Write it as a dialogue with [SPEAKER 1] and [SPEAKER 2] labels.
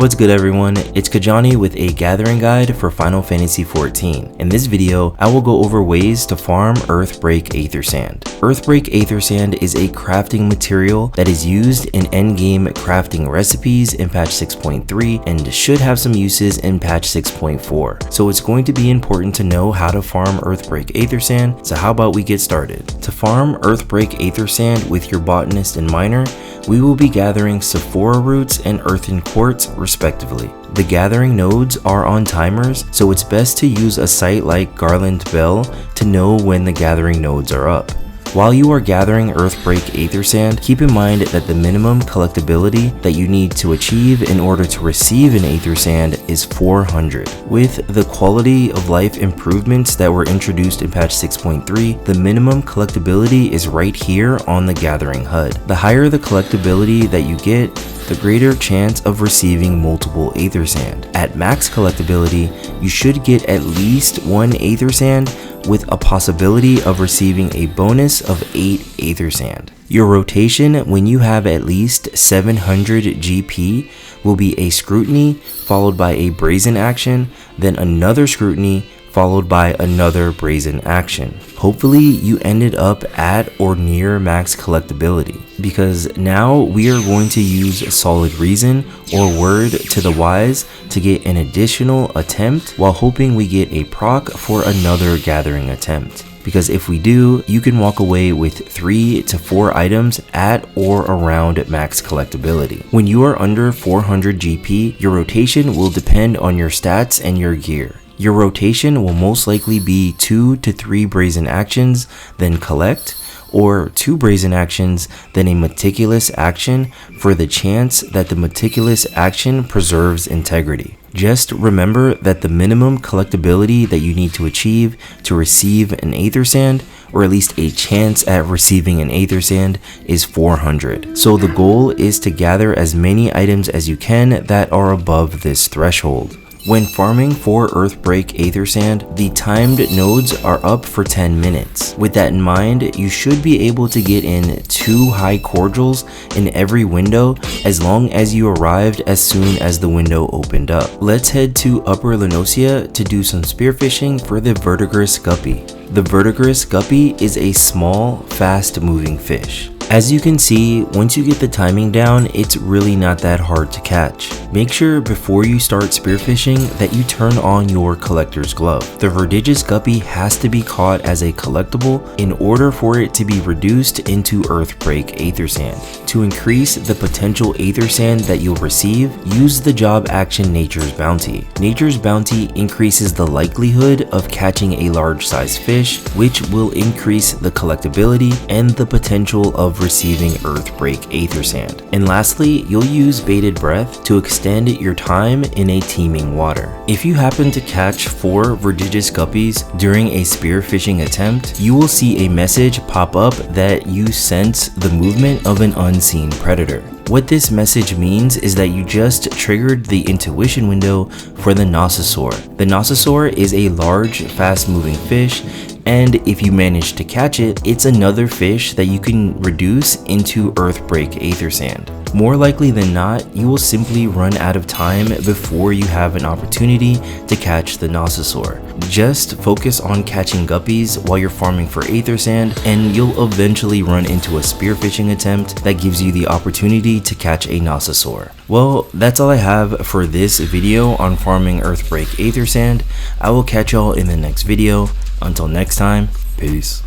[SPEAKER 1] What's good everyone, it's Kajani with a gathering guide for Final Fantasy XIV. In this video, I will go over ways to farm Earthbreak Aethersand. Earthbreak Aethersand is a crafting material that is used in endgame crafting recipes in patch 6.3 and should have some uses in patch 6.4. So it's going to be important to know how to farm Earthbreak Aethersand, so how about we get started. To farm Earthbreak Aethersand with your botanist and miner, we will be gathering Sophora Roots and Earthen Quartz respectively. The gathering nodes are on timers, so it's best to use a site like Garland Bell to know when the gathering nodes are up. While you are gathering Earthbreak Aethersand, keep in mind that the minimum collectability that you need to achieve in order to receive an Aethersand is 400. With the quality of life improvements that were introduced in patch 6.3, the minimum collectability is right here on the gathering HUD. The higher the collectability that you get, the greater chance of receiving multiple Aethersand. At max collectability, you should get at least one Aethersand with a possibility of receiving a bonus of 8 Aethersand. Your rotation when you have at least 700 GP will be a scrutiny followed by a brazen action, then another scrutiny followed by another brazen action. Hopefully you ended up at or near max collectability, because now we are going to use solid reason or word to the wise to get an additional attempt while hoping we get a proc for another gathering attempt. Because if we do, you can walk away with 3 to 4 items at or around max collectability. When you are under 400 GP, your rotation will depend on your stats and your gear. Your rotation will most likely be 2 to 3 brazen actions, then collect, or 2 brazen actions, then a meticulous action for the chance that the meticulous action preserves integrity. Just remember that the minimum collectability that you need to achieve to receive an Aethersand, or at least a chance at receiving an Aethersand, is 400. So the goal is to gather as many items as you can that are above this threshold. When farming for Earthbreak Aethersand, the timed nodes are up for 10 minutes. With that in mind, you should be able to get in 2 high cordials in every window as long as you arrived as soon as the window opened up. Let's head to Upper La Noscea to do some spearfishing for the Verdigris Guppy. The Verdigris Guppy is a small, fast-moving fish. As you can see, once you get the timing down, it's really not that hard to catch. Make sure before you start spearfishing that you turn on your collector's glove. The Verdigris Guppy has to be caught as a collectible in order for it to be reduced into Earthbreak Aethersand. To increase the potential Aethersand that you'll receive, use the job action Nature's Bounty. Nature's Bounty increases the likelihood of catching a large size fish, which will increase the collectability and the potential of receiving Earthbreak Aethersand. And lastly, you'll use Bated Breath to extend your time in a teeming water. If you happen to catch 4 Verdigris Guppies during a spearfishing attempt, you will see a message pop up that you sense the movement of an unseen predator. What this message means is that you just triggered the intuition window for the Nosceasaur. The Nosceasaur is a large, fast-moving fish, and if you manage to catch it, it's another fish that you can reduce into Earthbreak Aethersand. More likely than not, you will simply run out of time before you have an opportunity to catch the Nosceasaur. Just focus on catching guppies while you're farming for Aethersand, and you'll eventually run into a spearfishing attempt that gives you the opportunity to catch a Nosceasaur. Well, that's all I have for this video on farming Earthbreak Aethersand. I will catch y'all in the next video. Until next time, peace.